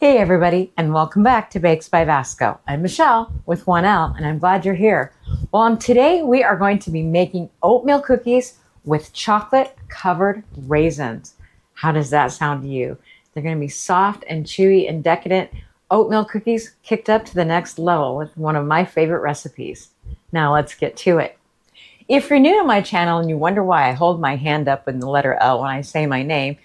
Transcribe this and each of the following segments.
Hey everybody, and welcome back to Bakes by Vasco. I'm Michelle with 1L, and I'm glad you're here. Well, today we are going to be making oatmeal cookies with chocolate covered raisins. How does that sound to you? They're going to be soft and chewy and decadent oatmeal cookies kicked up to the next level with one of my favorite recipes. Now let's get to it. If you're new to my channel and you wonder why I hold my hand up in the letter L when I say my name,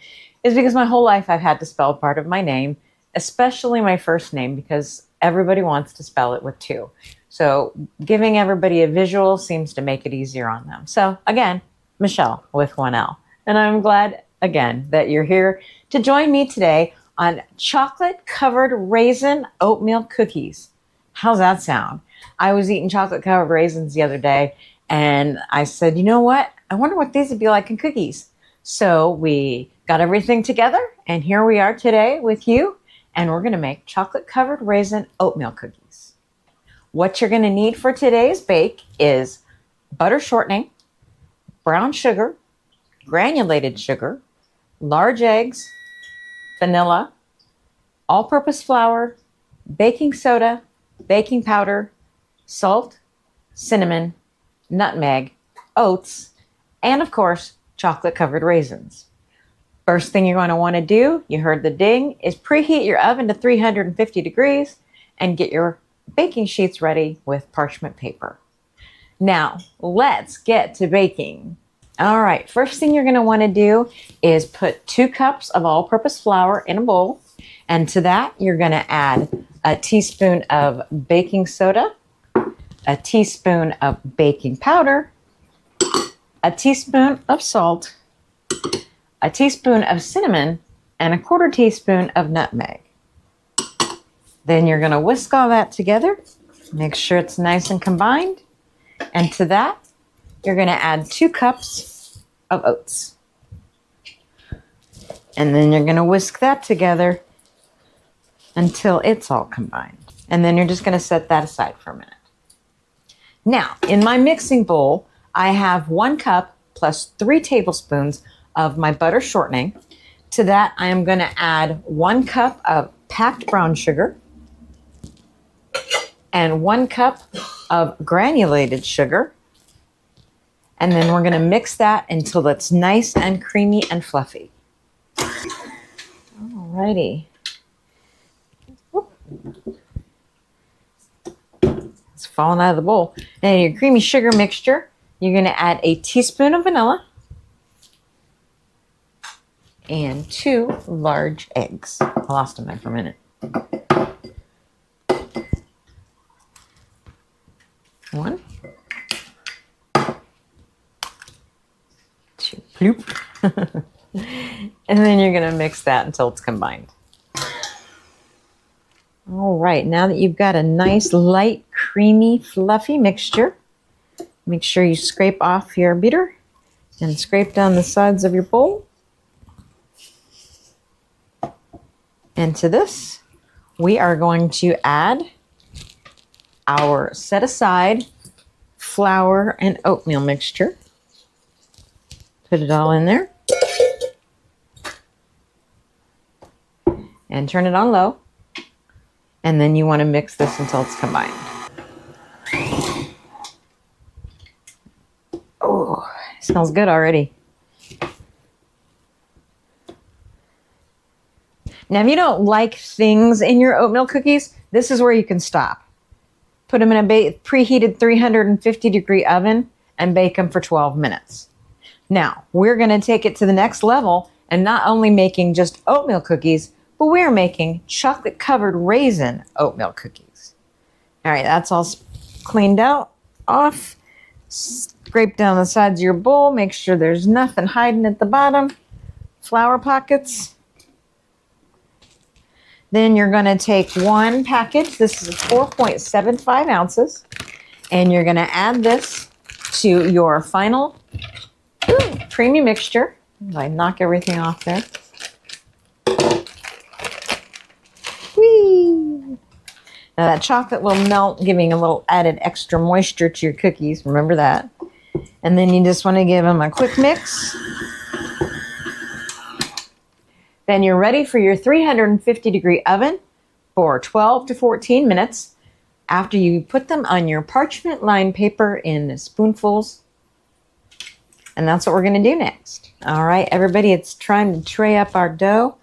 it's because my whole life I've had to spell part of my name, especially my first name, because everybody wants to spell it with two. So giving everybody a visual seems to make it easier on them. So again, Michelle with 1L. And I'm glad, again, that you're here to join me today on chocolate covered raisin oatmeal cookies. How's that sound? I was eating chocolate covered raisins the other day and I said, you know what? I wonder what these would be like in cookies. So we got everything together and here we are today with you. And we're going to make chocolate covered raisin oatmeal cookies. What you're going to need for today's bake is butter shortening, brown sugar, granulated sugar, large eggs, vanilla, all-purpose flour, baking soda, baking powder, salt, cinnamon, nutmeg, oats, and of course, chocolate covered raisins. First thing you're going to want to do, you heard the ding, is preheat your oven to 350 degrees and get your baking sheets ready with parchment paper. Now, let's get to baking. All right, first thing you're going to want to do is put 2 cups of all-purpose flour in a bowl. And to that, you're going to add a teaspoon of baking soda, a teaspoon of baking powder, a teaspoon of salt, a teaspoon of cinnamon, and a 1/4 teaspoon of nutmeg. Then you're going to whisk all that together. Make sure it's nice and combined. And to that, you're going to add 2 cups of oats. And then you're going to whisk that together until it's all combined. And then you're just going to set that aside for a minute. Now, in my mixing bowl, I have 1 cup plus 3 tablespoons of my butter shortening. To that, I am going to add 1 cup of packed brown sugar and 1 cup of granulated sugar. And then we're going to mix that until it's nice and creamy and fluffy. Alrighty. It's falling out of the bowl. Now your creamy sugar mixture, you're going to add a teaspoon of vanilla and 2 large eggs. I lost them there for a minute. 1, 2, bloop. And then you're going to mix that until it's combined. All right, now that you've got a nice, light, creamy, fluffy mixture, make sure you scrape off your beater and scrape down the sides of your bowl. And to this, we are going to add our set aside flour and oatmeal mixture. Put it all in there. And turn it on low. And then you want to mix this until it's combined. Oh, it smells good already. Now, if you don't like things in your oatmeal cookies, this is where you can stop. Put them in a preheated 350 degree oven and bake them for 12 minutes. Now, we're going to take it to the next level and not only making just oatmeal cookies, but we're making chocolate covered raisin oatmeal cookies. All right, that's all cleaned out, off. Scrape down the sides of your bowl. Make sure there's nothing hiding at the bottom. Flour pockets. Then you're going to take 1 package. This is 4.75 ounces. And you're going to add this to your final creamy mixture. I knock everything off there. Whee! Now that chocolate will melt, giving a little added extra moisture to your cookies. Remember that. And then you just want to give them a quick mix. Then you're ready for your 350 degree oven for 12 to 14 minutes after you put them on your parchment lined paper in spoonfuls. And that's what we're going to do next. All right, everybody, it's time to tray up our dough.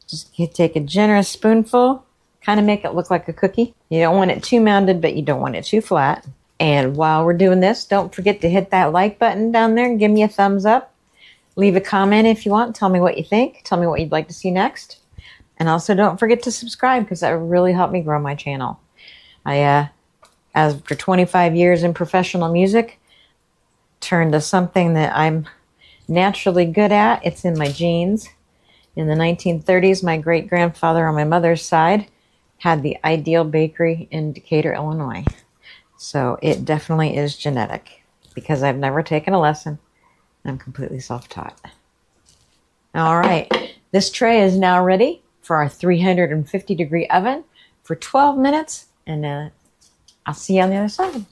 Just take a generous spoonful, kind of make it look like a cookie. You don't want it too mounded, but you don't want it too flat. And while we're doing this, don't forget to hit that like button down there and give me a thumbs up. Leave a comment if you want. Tell me what you think. Tell me what you'd like to see next. And also don't forget to subscribe because that would really help me grow my channel. After 25 years in professional music, turned to something that I'm naturally good at. It's in my genes. In the 1930s, my great-grandfather on my mother's side had the Ideal Bakery in Decatur, Illinois. So it definitely is genetic because I've never taken a lesson. I'm completely self-taught. All right, this tray is now ready for our 350-degree oven for 12 minutes, and I'll see you on the other side.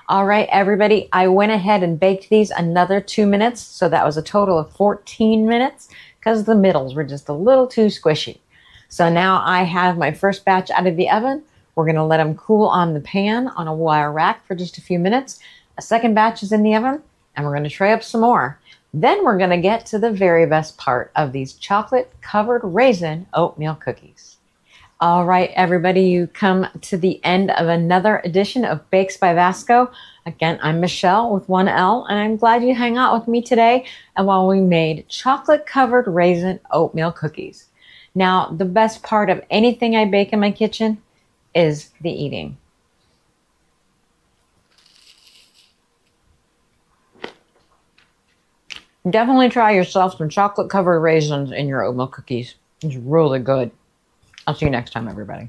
All right, everybody, I went ahead and baked these another 2 minutes, so that was a total of 14 minutes because the middles were just a little too squishy. So now I have my first batch out of the oven. We're going to let them cool on the pan on a wire rack for just a few minutes. A second batch is in the oven, and we're going to tray up some more. Then we're going to get to the very best part of these chocolate covered raisin oatmeal cookies. All right, everybody, you come to the end of another edition of Bakes by Vasco. Again, I'm Michelle with 1L, and I'm glad you hang out with me today and while we made chocolate covered raisin oatmeal cookies. Now, the best part of anything I bake in my kitchen is the eating. Definitely try yourself some chocolate covered raisins in your oatmeal cookies. It's really good. I'll see you next time, everybody.